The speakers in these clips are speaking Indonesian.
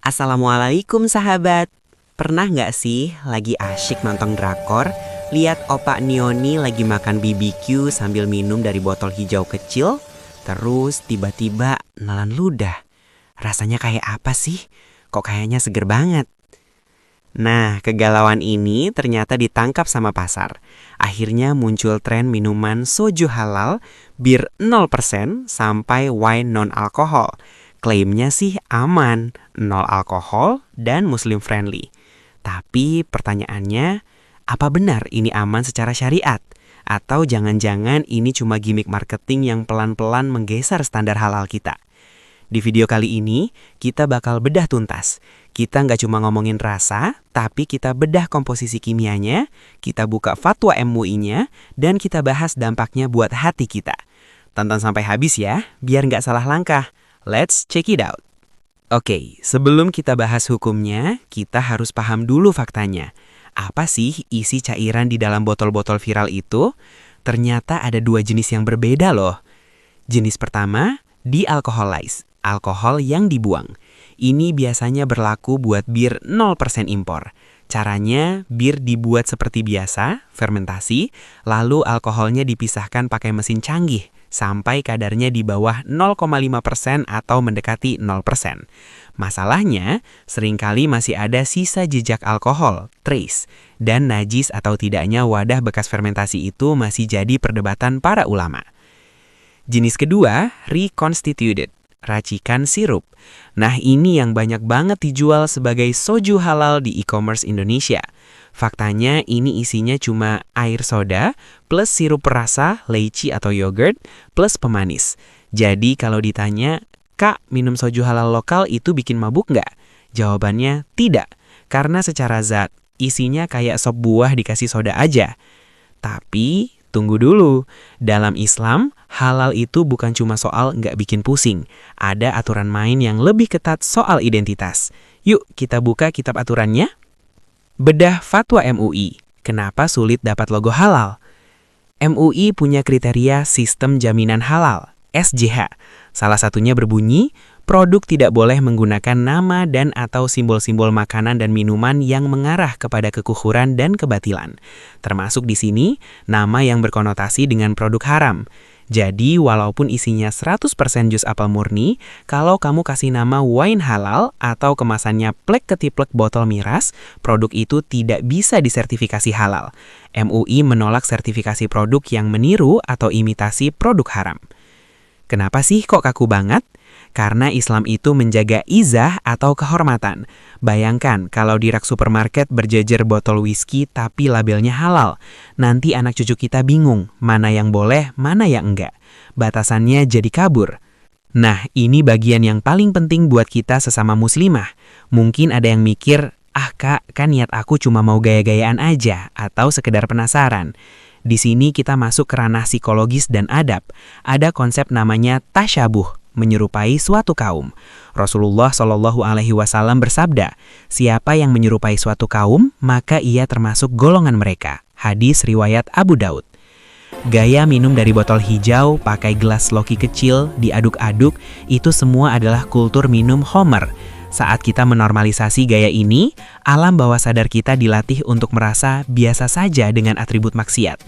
Assalamualaikum sahabat. Pernah nggak sih lagi asyik nonton drakor, lihat opa Nioni lagi makan BBQ sambil minum dari botol hijau kecil, terus tiba-tiba nelan ludah. Rasanya kayak apa sih? Kok kayaknya seger banget? Nah, kegalauan ini ternyata ditangkap sama pasar. Akhirnya muncul tren minuman soju halal, bir 0% sampai wine non-alkohol. Klaimnya sih aman, 0 alkohol, dan muslim friendly. Tapi pertanyaannya, apa benar ini aman secara syariat? Atau jangan-jangan ini cuma gimmick marketing yang pelan-pelan menggeser standar halal kita? Di video kali ini, kita bakal bedah tuntas. Kita nggak cuma ngomongin rasa, tapi kita bedah komposisi kimianya, kita buka fatwa MUI-nya, dan kita bahas dampaknya buat hati kita. Tonton sampai habis ya, biar nggak salah langkah. Let's check it out. Oke, sebelum kita bahas hukumnya, kita harus paham dulu faktanya. Apa sih isi cairan di dalam botol-botol viral itu? Ternyata ada dua jenis yang berbeda loh. Jenis pertama, dealcoholize, alkohol yang dibuang. Ini biasanya berlaku buat bir 0% impor. Caranya, bir dibuat seperti biasa, fermentasi, lalu alkoholnya dipisahkan pakai mesin canggih, sampai kadarnya di bawah 0,5% atau mendekati 0%. Masalahnya, seringkali masih ada sisa jejak alkohol, trace, dan najis atau tidaknya wadah bekas fermentasi itu masih jadi perdebatan para ulama. Jenis kedua, reconstituted, racikan sirup. Nah, ini yang banyak banget dijual sebagai soju halal di e-commerce Indonesia. Faktanya ini isinya cuma air soda plus sirup perasa, leci atau yogurt plus pemanis. Jadi kalau ditanya, Kak, minum soju halal lokal itu bikin mabuk nggak? Jawabannya tidak, karena secara zat isinya kayak sop buah dikasih soda aja. Tapi tunggu dulu, dalam Islam, halal itu bukan cuma soal nggak bikin pusing. Ada aturan main yang lebih ketat soal identitas. Yuk kita buka kitab aturannya. Bedah fatwa MUI. Kenapa sulit dapat logo halal? MUI punya kriteria sistem jaminan halal, SJH. Salah satunya berbunyi, produk tidak boleh menggunakan nama dan atau simbol-simbol makanan dan minuman yang mengarah kepada kekufuran dan kebatilan. Termasuk di sini, nama yang berkonotasi dengan produk haram. Jadi, walaupun isinya 100% jus apel murni, kalau kamu kasih nama wine halal atau kemasannya plek ketiplek botol miras, produk itu tidak bisa disertifikasi halal. MUI menolak sertifikasi produk yang meniru atau imitasi produk haram. Kenapa sih kok kaku banget? Karena Islam itu menjaga izah atau kehormatan. Bayangkan kalau di rak supermarket berjejer botol whisky tapi labelnya halal. Nanti anak cucu kita bingung, mana yang boleh, mana yang enggak. Batasannya jadi kabur. Nah, ini bagian yang paling penting buat kita sesama muslimah. Mungkin ada yang mikir, Kak, kan niat aku cuma mau gaya-gayaan aja, atau sekedar penasaran. Di sini kita masuk ke ranah psikologis dan adab. Ada konsep namanya tasyabuh, menyerupai suatu kaum. Rasulullah Shallallahu Alaihi Wasallam bersabda, siapa yang menyerupai suatu kaum, maka ia termasuk golongan mereka. Hadis riwayat Abu Daud. Gaya minum dari botol hijau, pakai gelas loki kecil, diaduk-aduk, itu semua adalah kultur minum Homer. Saat kita menormalisasi gaya ini, alam bawah sadar kita dilatih untuk merasa biasa saja dengan atribut maksiat.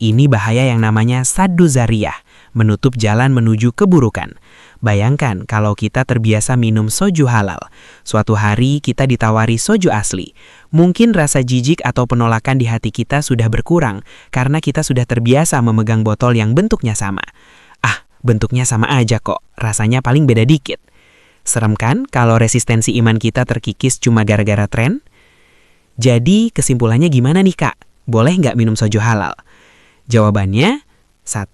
Ini bahaya yang namanya saddu zariyah, menutup jalan menuju keburukan. Bayangkan kalau kita terbiasa minum soju halal. Suatu hari kita ditawari soju asli. Mungkin rasa jijik atau penolakan di hati kita sudah berkurang karena kita sudah terbiasa memegang botol yang bentuknya sama. Bentuknya sama aja kok, rasanya paling beda dikit. Serem kan kalau resistensi iman kita terkikis cuma gara-gara tren? Jadi kesimpulannya gimana nih Kak? Boleh nggak minum soju halal? Jawabannya, 1.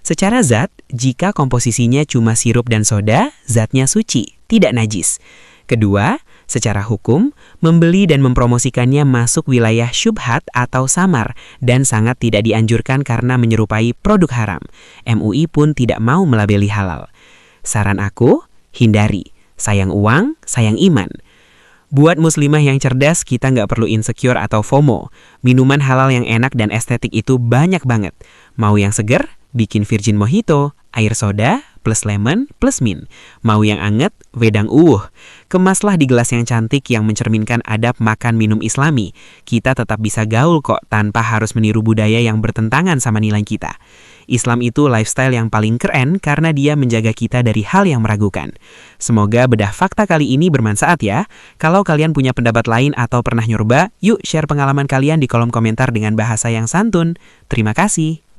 Secara zat, jika komposisinya cuma sirup dan soda, zatnya suci, tidak najis. 2. Secara hukum, membeli dan mempromosikannya masuk wilayah syubhat atau samar dan sangat tidak dianjurkan karena menyerupai produk haram. MUI pun tidak mau melabeli halal. Saran aku, hindari. Sayang uang, sayang iman. Buat muslimah yang cerdas, kita nggak perlu insecure atau FOMO. Minuman halal yang enak dan estetik itu banyak banget. Mau yang seger? Bikin virgin mojito, air soda, plus lemon, plus mint. Mau yang anget, wedang uwuh. Kemaslah di gelas yang cantik yang mencerminkan adab makan minum islami. Kita tetap bisa gaul kok tanpa harus meniru budaya yang bertentangan sama nilai kita. Islam itu lifestyle yang paling keren karena dia menjaga kita dari hal yang meragukan. Semoga bedah fakta kali ini bermanfaat ya. Kalau kalian punya pendapat lain atau pernah nyoba, yuk share pengalaman kalian di kolom komentar dengan bahasa yang santun. Terima kasih.